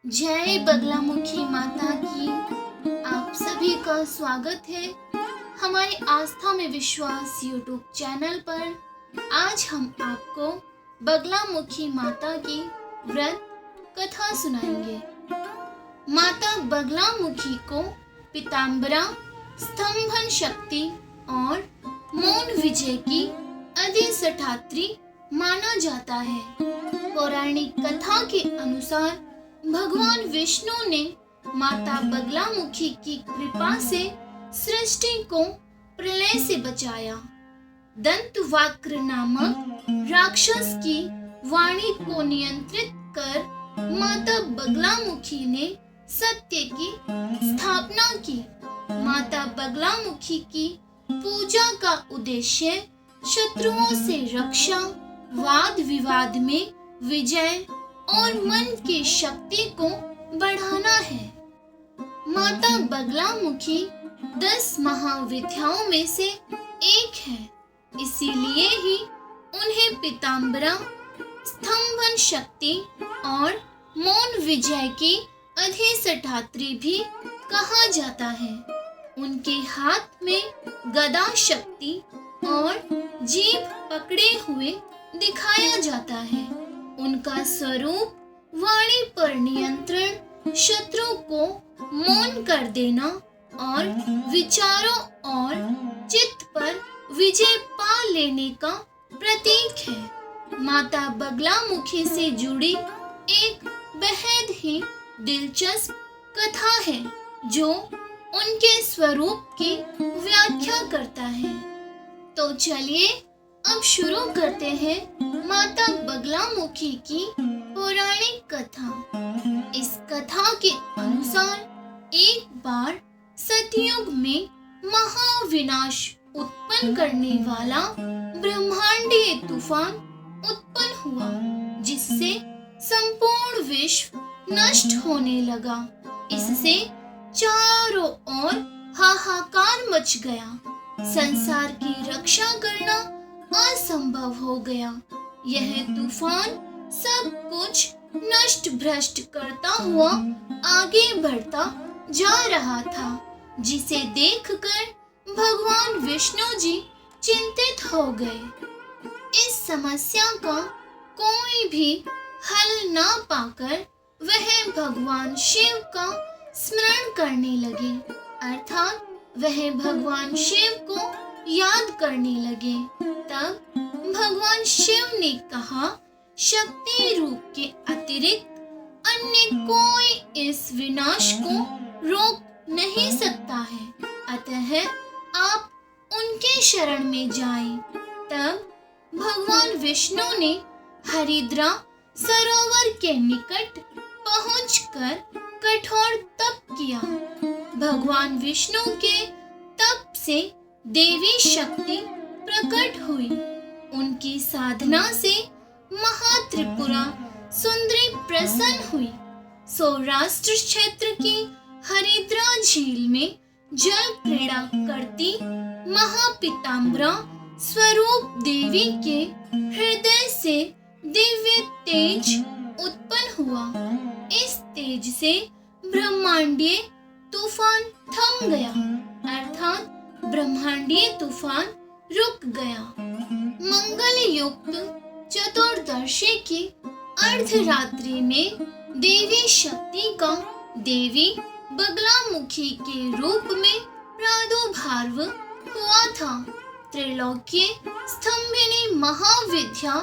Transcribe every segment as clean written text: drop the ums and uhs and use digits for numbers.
जय बगलामुखी माता की। आप सभी का स्वागत है हमारे आस्था में विश्वास यूट्यूब चैनल पर। आज हम आपको बगलामुखी माता की व्रत कथा सुनाएंगे। माता बगलामुखी को पीताम्बरा, स्तंभन शक्ति और मौन विजय की अधिष्ठात्री माना जाता है। पौराणिक कथा के अनुसार भगवान विष्णु ने माता बगलामुखी की कृपा से सृष्टि को प्रलय से बचाया। दंतवक्र नामक राक्षस की वाणी को नियंत्रित कर माता बगलामुखी ने सत्य की स्थापना की। माता बगलामुखी की पूजा का उद्देश्य शत्रुओं से रक्षा, वाद विवाद में विजय और मन की शक्ति को बढ़ाना है। माता बगलामुखी 10 महाविद्याओं में से एक है, इसीलिए ही उन्हें पीताम्बरा, स्तंभन शक्ति और मौन विजय की अधिष्ठात्री भी कहा जाता है। उनके हाथ में गदा शक्ति और जीभ पकड़े हुए दिखाया जाता है। उनका स्वरूप वाणी पर नियंत्रण, शत्रु को मौन कर देना और विचारों और चित्त पर विजय पा लेने का प्रतीक है। माता बगलामुखी से जुड़ी एक बेहद ही दिलचस्प कथा है जो उनके स्वरूप की व्याख्या करता है। तो चलिए अब शुरू करते हैं माता बगलामुखी की पौराणिक कथा। इस कथा के अनुसार एक बार सतयुग में महाविनाश उत्पन्न करने वाला ब्रह्मांडीय तूफान उत्पन्न हुआ, जिससे संपूर्ण विश्व नष्ट होने लगा। इससे चारों ओर हाहाकार मच गया। संसार की रक्षा करना असंभव हो गया। यह तूफान सब कुछ नष्ट भ्रष्ट करता हुआ आगे बढ़ता जा रहा था, जिसे देखकर भगवान विष्णु जी चिंतित हो गए। इस समस्या का कोई भी हल ना पाकर वह भगवान शिव का स्मरण करने लगे, अर्थात वह भगवान शिव को याद करने लगे। तब भगवान शिव ने कहा, शक्ति रूप के अतिरिक्त अन्य कोई इस विनाश को रोक नहीं सकता है, अतः आप उनके शरण में जाएं। तब भगवान विष्णु ने हरिद्रा सरोवर के निकट पहुंचकर कठोर तप किया। भगवान विष्णु के तप से देवी शक्ति प्रकट हुई। उनकी साधना से महात्रिपुरा सुंदरी प्रसन्न हुई। सौराष्ट्र क्षेत्र की हरिद्रा झील में जल क्रीड़ा करती महापीताम्बरा स्वरूप देवी के हृदय से दिव्य तेज उत्पन्न हुआ। इस तेज से ब्रह्मांडीय तूफान थम गया, अर्थात ब्रह्मांडीय तूफान रुक गया। मंगल युक्त चतुर्दशी की अर्धरात्रि में देवी शक्ति का देवी बगलामुखी के रूप में प्रादुर्भाव हुआ था। त्रैलोक्य स्तंभिनी महाविद्या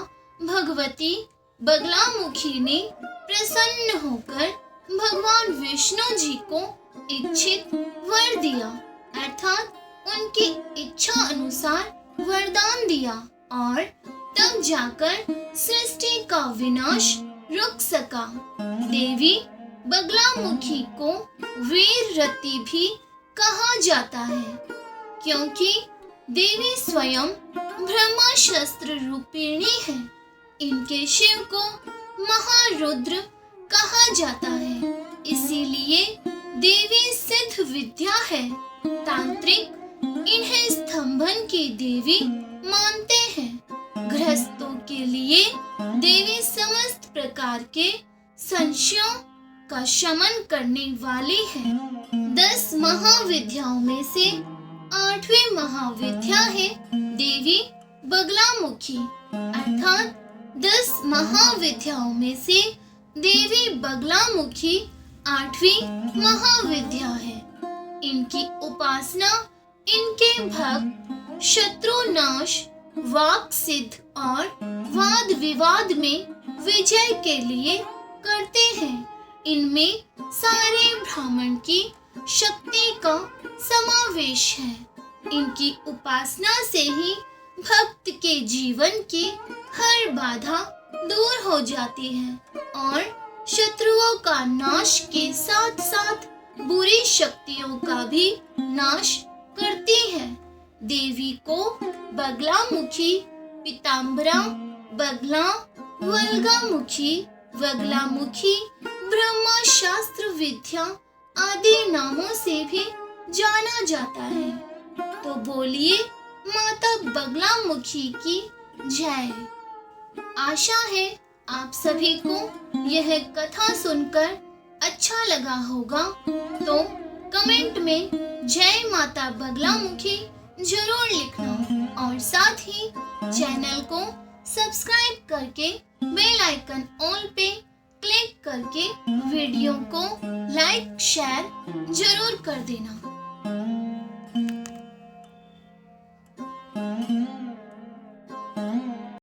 भगवती बगलामुखी ने प्रसन्न होकर भगवान विष्णु जी को इच्छित वर दिया, अर्थात उनकी इच्छा अनुसार वरदान दिया, और तब जाकर सृष्टि का विनाश रुक सका। देवी बगलामुखी को वीररती भी कहा जाता है, क्योंकि देवी स्वयं ब्रह्मास्त्र रूपिणी है। इनके शिव को महारुद्र कहा जाता है, इसीलिए देवी सिद्ध विद्या है। तांत्रिक इन्हें स्तंभन की देवी मानते हैं। गृहस्थों के लिए देवी समस्त प्रकार के संशयों का शमन करने वाली है। 10 महाविद्याओं में से 8वीं महाविद्या है देवी बगलामुखी, अर्थात 10 महाविद्याओं में से देवी बगलामुखी 8वीं महाविद्या है। इनकी उपासना इनके भक्त शत्रुनाश, वाक सिद्ध और वाद विवाद में विजय के लिए करते हैं। इनमें सारे ब्राह्मण की शक्ति का समावेश है। इनकी उपासना से ही भक्त के जीवन की हर बाधा दूर हो जाती है और शत्रुओं का नाश के साथ साथ बुरी शक्तियों का भी नाश करती है। देवी को बगलामुखी, पीतांबरा, बगला, वल्गामुखी, वगलामुखी, ब्रह्मा शास्त्र विद्या आदि नामों से भी जाना जाता है। तो बोलिए माता बगलामुखी की जय। आशा है आप सभी को यह कथा सुनकर अच्छा लगा होगा। तो कमेंट में जय माता बगलामुखी जरूर लिखना और साथ ही चैनल को सब्सक्राइब करके बेल आइकन ऑल पे क्लिक करके वीडियो को लाइक शेयर जरूर कर देना।